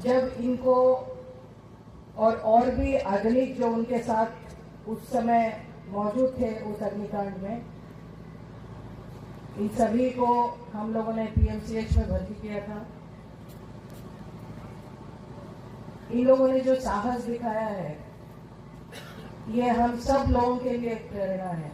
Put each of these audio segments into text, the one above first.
जब इनको और भी आधुनिक जो उनके साथ उस समय मौजूद थे उस अग्निकांड में, इन सभी को हम लोगों ने पीएमसीएच में भर्ती किया था। इन लोगों ने जो साहस दिखाया है, ये हम सब लोगों के लिए एक प्रेरणा है।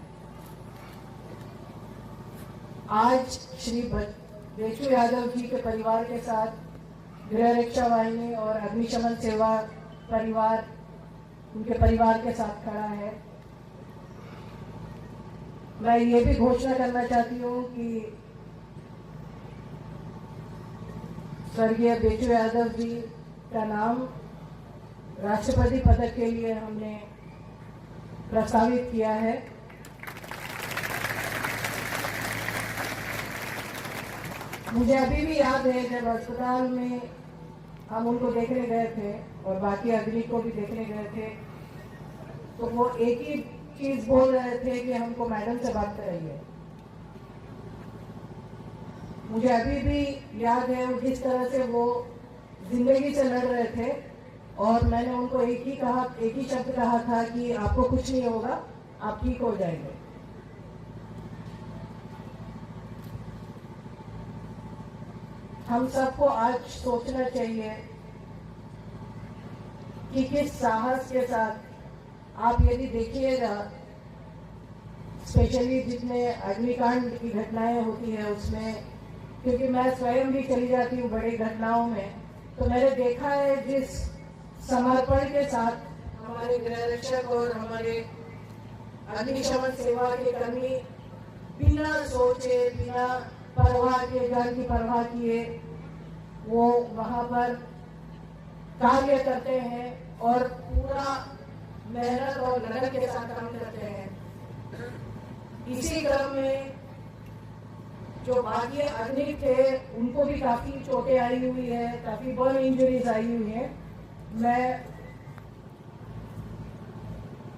आज श्री बेचू यादव जी के परिवार के साथ गृह रक्षा वाहिनी और अग्निशमन सेवा परिवार उनके परिवार के साथ खड़ा है। मैं ये भी घोषणा करना चाहती हूँ कि स्वर्गीय बेचू यादव जी का नाम राष्ट्रपति पदक के लिए हमने प्रस्तावित किया है। मुझे अभी भी याद है जब अस्पताल में हम उनको देखने गए थे और बाकी अग्नि को भी देखने गए थे, तो वो एक ही चीज बोल रहे थे कि हमको मैडम से बात कराइए। मुझे अभी भी याद है जिस तरह से वो जिंदगी से लड़ रहे थे, और मैंने उनको एक ही शब्द कहा था कि आपको कुछ नहीं होगा, आप ठीक हो जाएंगे। हम सबको आज सोचना चाहिए कि किस साहस के साथ आप यदि देखिएगा, स्पेशली जितने अग्निकांड की घटनाएं होती है उसमें, क्योंकि मैं स्वयं भी चली जाती हूँ बड़ी घटनाओं में, तो मैंने देखा है जिस समर्पण के साथ हमारे गृह रक्षक और हमारे अग्निशमन सेवा के कर्मी बिना सोचे, बिना परवाह किए, जान की परवाह किए वो वहां पर कार्य करते हैं और पूरा मेहनत और लगन के साथ काम करते हैं। इसी क्रम में जो बाकी अग्नि थे उनको भी काफी चोटें आई हुई है, काफी बर्न इंजरीज आई हुई है। मैं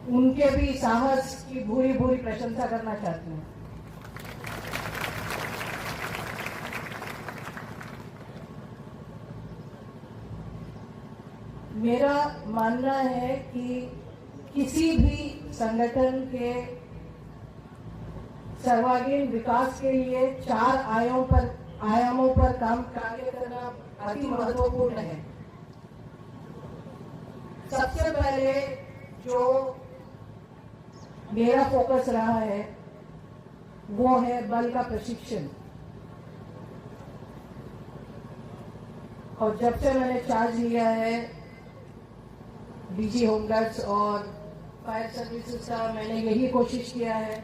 उनके भी साहस की भूरी भूरी प्रशंसा करना चाहती हूँ। मेरा मानना है कि किसी भी संगठन के सर्वांगीण विकास के लिए 4 आयामों पर कार्य करना अति महत्वपूर्ण है। सबसे पहले जो मेरा फोकस रहा है वो है बल का प्रशिक्षण। और जब से मैंने चार्ज लिया है डीजी होमगार्ड्स और फायर सर्विसेज का, मैंने यही कोशिश किया है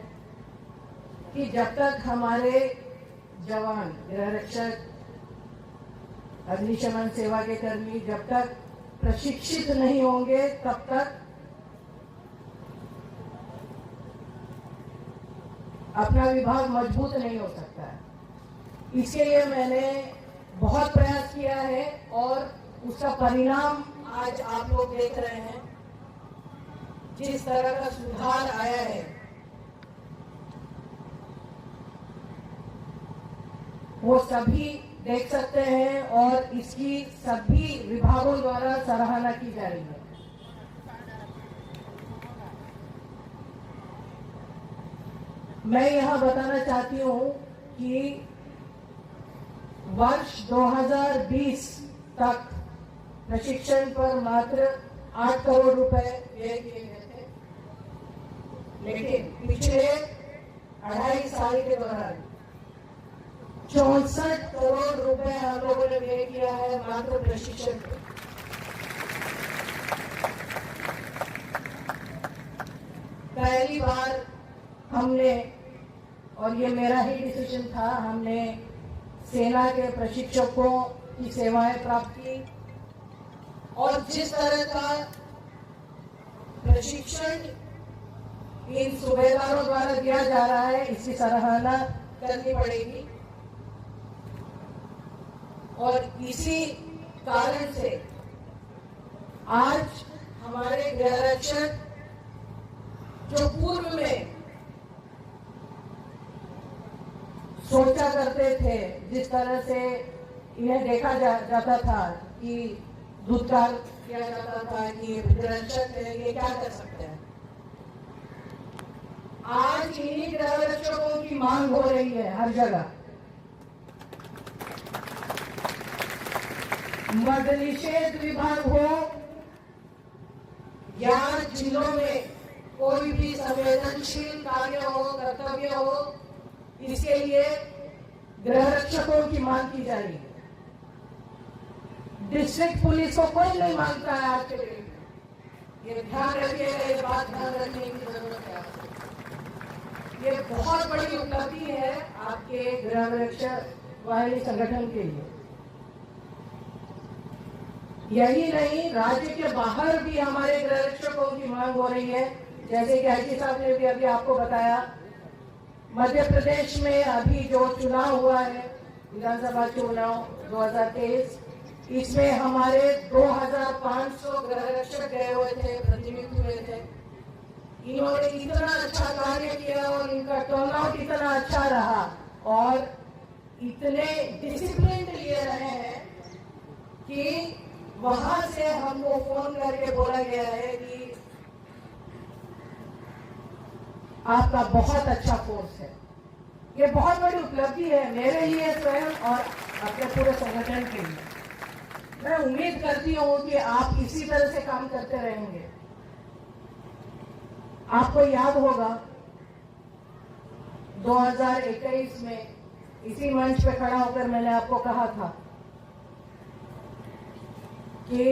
कि जब तक हमारे जवान, गृह रक्षक, अग्निशमन सेवा के कर्मी जब तक प्रशिक्षित नहीं होंगे तब तक अपना विभाग मजबूत नहीं हो सकता है। इसके लिए मैंने बहुत प्रयास किया है और उसका परिणाम आज आप लोग देख रहे हैं। जिस तरह का सुधार आया है वो सभी देख सकते हैं और इसकी सभी विभागों द्वारा सराहना की जा रही है। मैं यहां बताना चाहती हूं कि वर्ष 2020 तक प्रशिक्षण पर मात्र 8 करोड़ रुपए व्यय किए गए थे, लेकिन पिछले 2.5 साल के दौरान 64 करोड़ रुपए हम लोगों ने व्यय किया है मात्र प्रशिक्षण पे। पहली बार हमने, और ये मेरा ही डिसीजन था, हमने सेना के प्रशिक्षकों की सेवाएं प्राप्त की और जिस तरह का प्रशिक्षण इन सूबेदारों द्वारा दिया जा रहा है इसकी सराहना करनी पड़ेगी। और इसी कारण से आज हमारे गृह रक्षक जो पूर्व में सोचा करते थे, जिस तरह से इन्हें देखा जाता था कि धुतकार किया जाता था कि ये गृहरक्षक है, ये क्या कर सकते हैं। आज इन्हीं गृहरक्षकों की मांग हो रही है हर जगह। मद्य निषेध विभाग हो या जिलों में कोई भी संवेदनशील कार्य हो, कर्तव्य हो, इसके लिए गृहरक्षकों की मांग की जा रही है। डिस्ट्रिक्ट पुलिस को कोई नहीं मांगता है आज के दिन। ये ध्यान रखिएगा, ये बात ध्यान रखने की जरूरत है। ये बहुत बड़ी उपलब्धि है आपके गृहरक्षक वाहिनी संगठन के लिए। यही नहीं, राज्य के बाहर भी हमारे गृहरक्षकों की मांग हो रही है। जैसे कि आईजी साहब ने भी अभी आपको बताया, मध्य प्रदेश में अभी जो चुनाव हुआ है, विधानसभा चुनाव 2023, इसमें हमारे 2500 गृहरक्षक गए हुए थे, प्रतिनिधित्व हुए थे। इन्होंने इतना अच्छा कार्य किया और इनका टर्नआउट इतना अच्छा रहा और इतने डिसिप्लिन लिए रहे हैं कि वहां से हमको फोन करके बोला गया है कि आपका बहुत अच्छा कोर्स है। ये बहुत बड़ी उपलब्धि है मेरे लिए स्वयं और अपने पूरे संगठन के लिए। मैं उम्मीद करती हूँ कि आप इसी तरह से काम करते रहेंगे। आपको याद होगा 2021 में इसी मंच पे खड़ा होकर मैंने आपको कहा था कि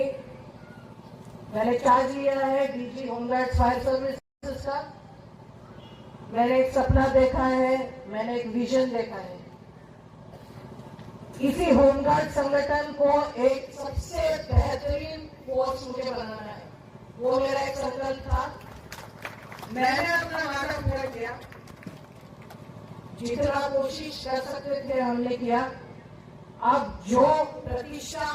मैंने चार्ज लिया है डीजी होमगार्ड फायर सर्विसेज का। मैंने एक सपना देखा है, मैंने एक विजन देखा है। इसी होमगार्ड संगठन को एक सबसे बेहतरीन फोर्स मुझे बनाना है। वो मेरा एक संकल्प था। मैंने अपना वादा पूरा किया, जितना कोशिश कर सकते थे हमने किया। अब जो प्रतिष्ठा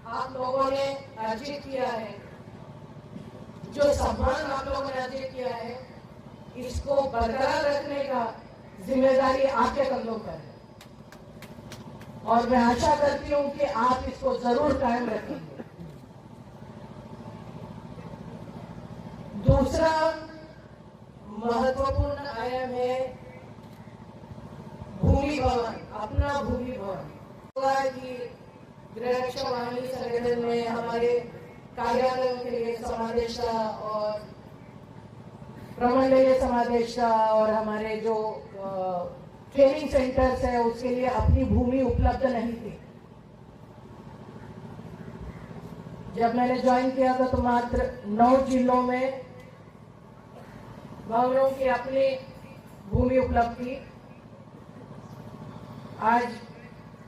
आप लोगों ने अर्जित किया है, जो सम्मान आप लोगों ने अर्जित किया है, इसको बरकरार रखने का जिम्मेदारी आपके कंधों पर है और मैं आशा करती हूं कि आप इसको जरूर कायम रखेंगे। दूसरा महत्वपूर्ण आयाम है भूमि भवन, अपना भूमि भवन। कि गृहरक्षक वाहिनी संगठन में हमारे कार्यालयों के लिए समादेष्टा और प्रमंडलीय समादेष्टा और हमारे जो ट्रेनिंग सेंटर्स है उसके लिए अपनी भूमि उपलब्ध नहीं थी। जब मैंने ज्वाइन किया था तो मात्र 9 जिलों में भवनों की अपनी भूमि उपलब्ध थी। आज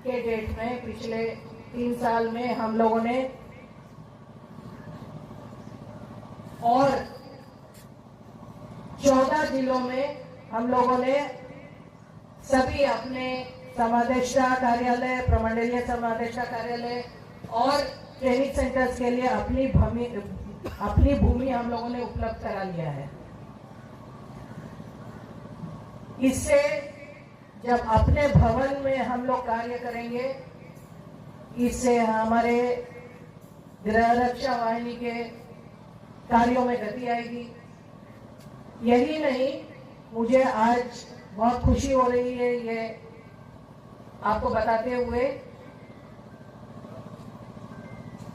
के डेट में पिछले 3 साल में हम लोगों ने और 14 जिलों में हम लोगों ने सभी अपने समादेष्टा कार्यालय, प्रमंडलीय समादेष्टा कार्यालय और ट्रेनिंग सेंटर्स के लिए अपनी भूमि हम लोगों ने उपलब्ध करा लिया है। इससे जब अपने भवन में हम लोग कार्य करेंगे, इससे हमारे गृहरक्षा वाहिनी के कार्यों में गति आएगी। यही नहीं, मुझे आज बहुत खुशी हो रही है ये आपको बताते हुए।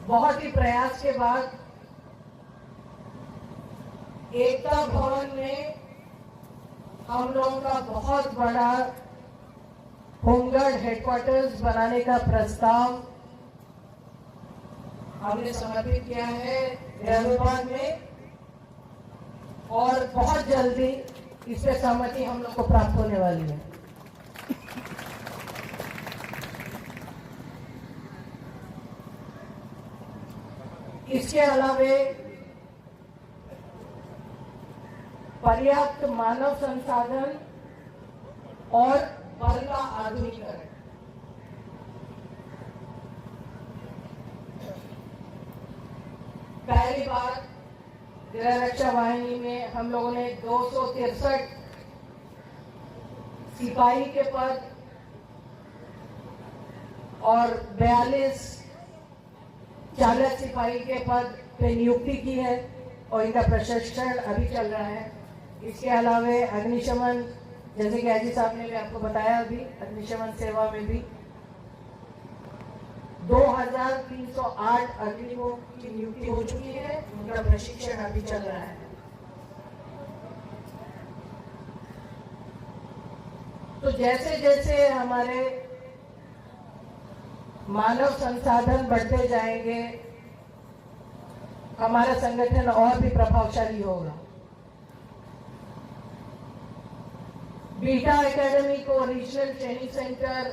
बहुत ही प्रयास के बाद एकता भवन में हम लोगों का बहुत बड़ा होमगार्ड हेडक्वार्टर्स बनाने का प्रस्ताव हमने समर्पित किया है गृह विभाग में और बहुत जल्दी इस पे सहमति हम लोग को प्राप्त होने वाली है। इसके अलावे पर्याप्त मानव संसाधन और बल का आधुनिकीकरण। पहली बार गृहरक्षा वाहिनी में हम लोगों ने 263 सिपाही के पद और 42 चालक सिपाही के पद पे नियुक्ति की है और इनका प्रशिक्षण अभी चल रहा है। इसके अलावा अग्निशमन, जैसे कि आईजी साहब ने भी आपको बताया, अभी अग्निशमन सेवा में भी 2308 अग्नियों की नियुक्ति हो चुकी है, उनका प्रशिक्षण अभी चल रहा है। तो जैसे जैसे हमारे मानव संसाधन बढ़ते जाएंगे, हमारा संगठन और भी प्रभावशाली होगा। बीटा एकेडमी को रीजनल ट्रेनिंग सेंटर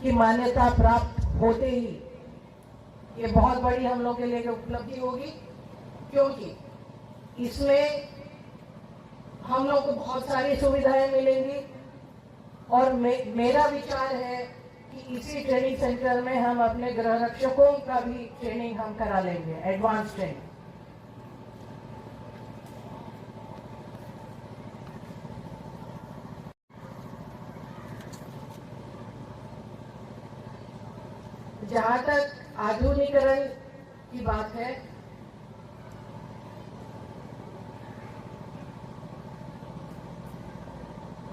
की मान्यता प्राप्त होते ही ये बहुत बड़ी हम लोग के लिए उपलब्धि होगी, क्योंकि इसमें हम लोग को बहुत सारी सुविधाएं मिलेंगी। और मेरा विचार है कि इसी ट्रेनिंग सेंटर में हम अपने गृह रक्षकों का भी ट्रेनिंग हम करा लेंगे, एडवांस ट्रेनिंग। जहां तक आधुनिकीकरण की बात है,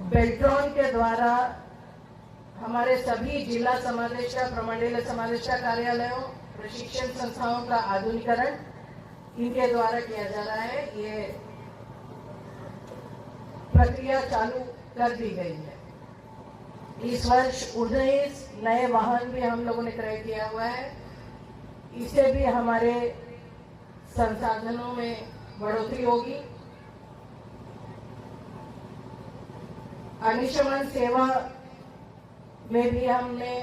बेल्ट्रॉन के द्वारा हमारे सभी जिला समादेष्टा, प्रमंडलीय समादेष्टा कार्यालयों, प्रशिक्षण संस्थाओं का आधुनिकीकरण इनके द्वारा किया जा रहा है। ये प्रक्रिया चालू कर दी गई है। इस वर्ष 19 नए वाहन भी हम लोगों ने क्रय किया हुआ है। इससे भी हमारे संसाधनों में बढ़ोतरी होगी। अग्निशमन सेवा में भी हमने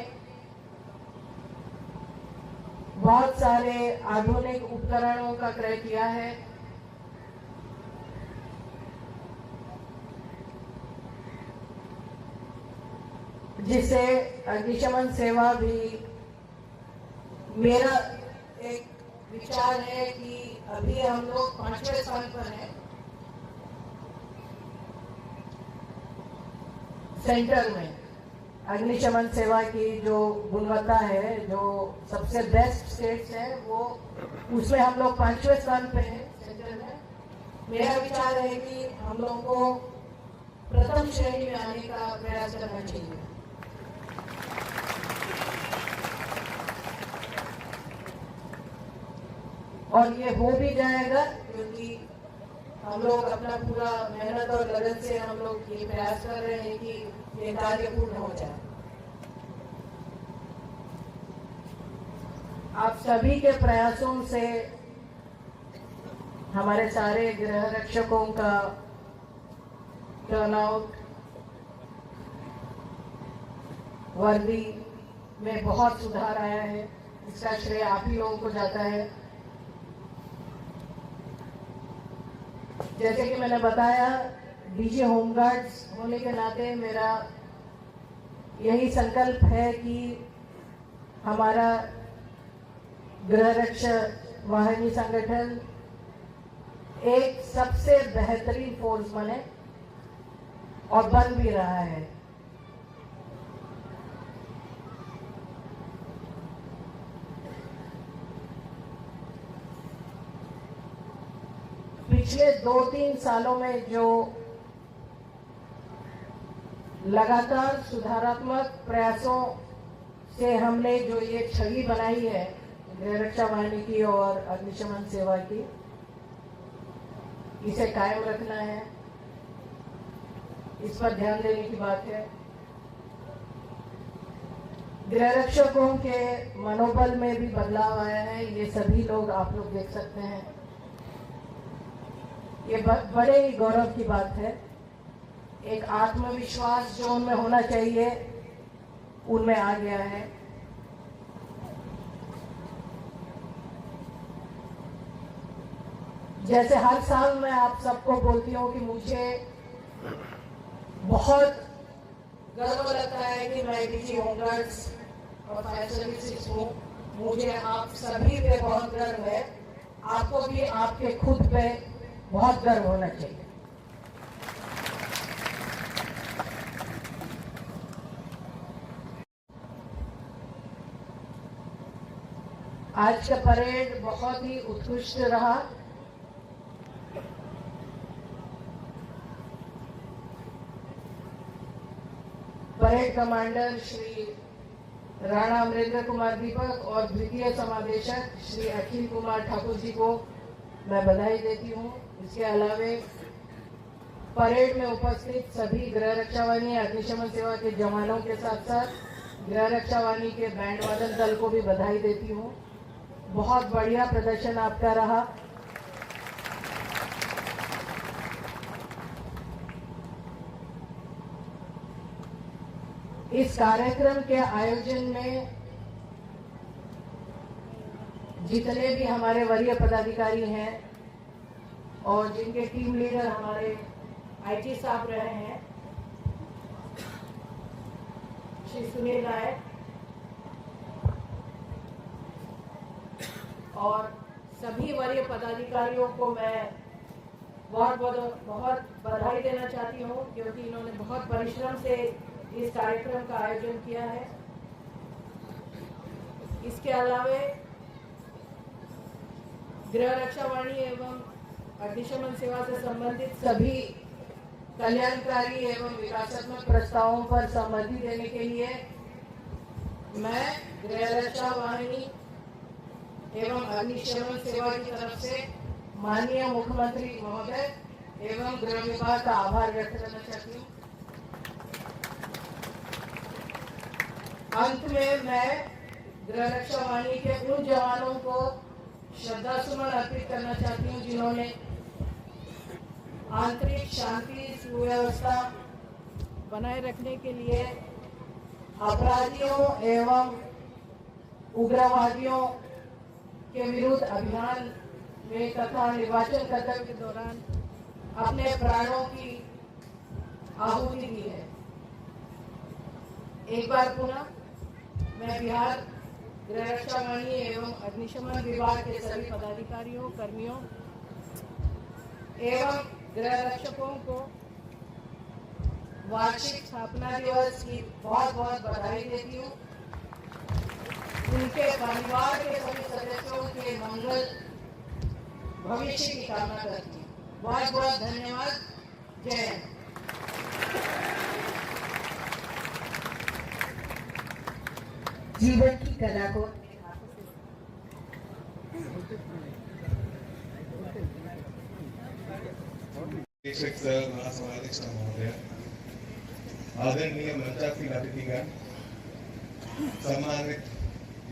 बहुत सारे आधुनिक उपकरणों का क्रय किया है। जिससे अग्निशमन सेवा भी, मेरा एक विचार है कि अभी हम लोग 5वें स्थान पर हैं सेंटर में। अग्निशमन सेवा की जो गुणवत्ता है, जो सबसे बेस्ट स्टेट्स है, वो उसमें हम लोग 5वें स्थान पे हैं सेंटर में। मेरा विचार है कि हम लोग को प्रथम श्रेणी में आने का प्रयास करना चाहिए। और ये हो भी जाएगा, क्योंकि हम लोग अपना पूरा मेहनत और लगन से हम लोग ये प्रयास कर रहे हैं कि ये कार्य पूर्ण हो जाए। आप सभी के प्रयासों से हमारे सारे गृह रक्षकों का टर्नआउट, वर्दी में बहुत सुधार आया है। इसका श्रेय आप ही लोगों को जाता है। जैसे कि मैंने बताया, डीजी होमगार्ड्स होने के नाते मेरा यही संकल्प है कि हमारा गृह रक्षक वाहिनी संगठन एक सबसे बेहतरीन फोर्स बने, और बन भी रहा है। पिछले 2-3 सालों में जो लगातार सुधारात्मक प्रयासों से हमने जो ये छवि बनाई है गृह रक्षा वाहिनी की और अग्निशमन सेवा की, इसे कायम रखना है। इस पर ध्यान देने की बात है। गृह रक्षकों के मनोबल में भी बदलाव आया है। ये सभी लोग आप लोग देख सकते हैं। ये बड़े ही गौरव की बात है। एक आत्मविश्वास जो उनमें होना चाहिए, उनमें आ गया है। जैसे हर साल मैं आप सबको बोलती हूँ कि मुझे बहुत गर्व लगता है कि मैं डीजी होमगार्ड्स और फायर सर्विसेज हूँ। मुझे आप सभी पे बहुत गर्व है। आपको भी आपके खुद पे बहुत गर्व होना चाहिए। आज का परेड बहुत ही उत्कृष्ट रहा। परेड कमांडर श्री राणा अमरेंद्र कुमार दीपक और द्वितीय समादेशक श्री अखिल कुमार ठाकुर जी को मैं बधाई देती हूँ। इसके अलावे परेड में उपस्थित सभी गृह रक्षा वाहिनी अग्निशमन सेवा के जवानों के साथ साथ गृह रक्षा वाहिनी के बैंड वादन दल को भी बधाई देती हूँ। बहुत बढ़िया प्रदर्शन आपका रहा। इस कार्यक्रम के आयोजन में जितने भी हमारे वरीय पदाधिकारी हैं और जिनके टीम लीडर हमारे आईटी साहब रहे हैं, श्री सुनील नायक और सभी वरीय पदाधिकारियों को मैं बहुत बधाई देना चाहती हूँ, क्योंकि इन्होंने बहुत परिश्रम से इस कार्यक्रम का आयोजन किया है। इसके अलावे गृह रक्षा वाहिनी एवं अग्निशमन सेवा से संबंधित सभी कल्याणकारी एवं विकासात्मक प्रस्तावों पर सहमति देने के लिए मैं गृह रक्षा वाहिनी एवं अग्निशमन सेवा की तरफ से माननीय मुख्यमंत्री महोदय एवं गृह विभाग का आभार व्यक्त करना चाहती हूँ। अंत में मैं गृह रक्षा वाहिनी के उन जवानों को श्रद्धा सुमन अर्पित करना चाहती हूँ जिन्होंने आंतरिक शांति सुव्यवस्था बनाए रखने के लिए अपराधियों एवं उग्रवादियों के विरुद्ध अभियान में तथा निर्वाचन कर्तव्य के दौरान अपने प्राणों की आहुति दी है। एक बार पुनः मैं बिहार गृह रक्षा वाहिनी एवं अग्निशमन विभाग के सभी पदाधिकारियों, कर्मियों एवं गृह रक्षकों को वार्षिक स्थापना दिवस की बहुत बहुत बधाई देती हूँ। उनके परिवार के सभी सदस्यों के मंगल भविष्य की कामना करती हूँ। बहुत बहुत धन्यवाद। जय हिंद। जीवन की कला को महासमाध्यक्ष महोदय, आदरणीय मंचासीन अतिथिगण, सम्मानित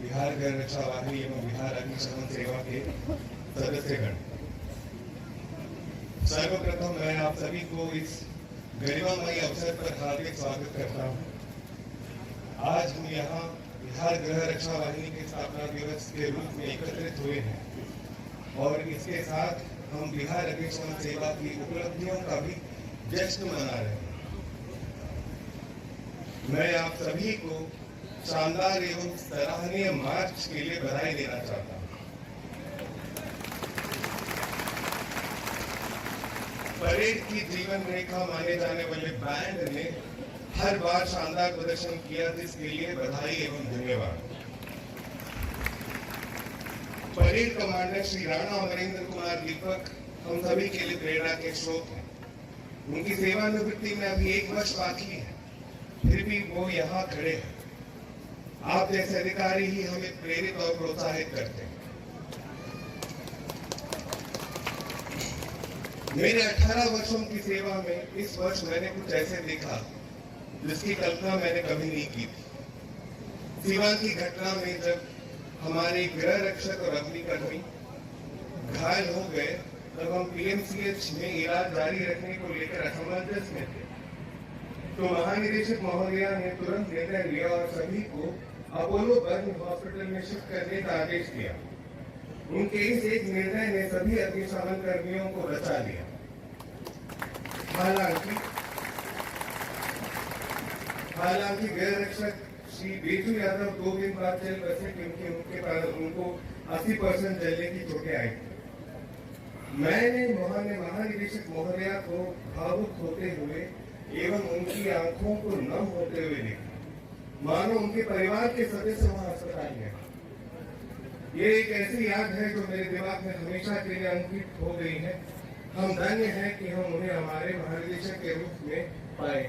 बिहार गृह रक्षा वाहिनी एवं बिहार अग्निशमन सेवा के सदस्यगण, सर्वप्रथम मैं आप सभी को इस गरिमामयी अवसर पर हार्दिक स्वागत करता हूँ। आज हम यहाँ बिहार गृह रक्षा वाहिनी के स्थापना दिवस के रूप में एकत्रित हुए हैं और इसके साथ हम बिहार अग्निशमन सेवा की उपलब्धियों का भी जश्न मना रहे हैं। मैं आप सभी को शानदार एवं सराहनीय मार्च के लिए बधाई देना चाहता हूँ। परेड की जीवन रेखा माने जाने वाले बैंड ने हर बार शानदार प्रदर्शन किया, जिसके लिए बधाई एवं धन्यवाद। परेड कमांडर श्री राणा अमरेंद्र कुमार दीपक हम सभी के लिए प्रेरणा के स्रोत हैं। उनकी सेवानिवृत्ति में अभी 1 वर्ष बाकी है, फिर भी वो यहाँ खड़े हैं। आप जैसे अधिकारी ही हमें प्रेरित और प्रोत्साहित करते हैं। मेरे 18 वर्षों की सेवा में इस वर्ष मैंने कुछ ऐसे देखा जिसकी कल्पना मैंने कभी नहीं की थी। सीवान की घटना में जब हमारे गृह रक्षक और अग्निकर्मी घायल हो गए, तब हम पीएमसीएच में इलाज जारी रखने को लेकर असमंजस में थे। तो महानिदेशक महोदया ने तुरंत निर्णय लिया और सभी को अपोलो बर्न हॉस्पिटल में शिफ्ट करने का आदेश दिया। उनके इस एक निर्णय ने सभी अग्निशमन कर्मियों को बचा लिया। हालांकि गृह रक्षक श्री बेजू यादव 2 दिन बाद चल बसे, क्योंकि उनको 80% जलने की चोटें आई थी। मैंने महानिदेशक महोदया को भावुक होते हुए एवं उनकी आंखों को नम होते हुए देखा, मानो उनके परिवार के सदस्य वहां अस्पताल में। ये एक ऐसी याद है जो मेरे दिमाग में हमेशा के लिए अंकित हो गई है। हम धन्य हैं कि हम उन्हें हमारे महानिदेशक के रूप में पाए।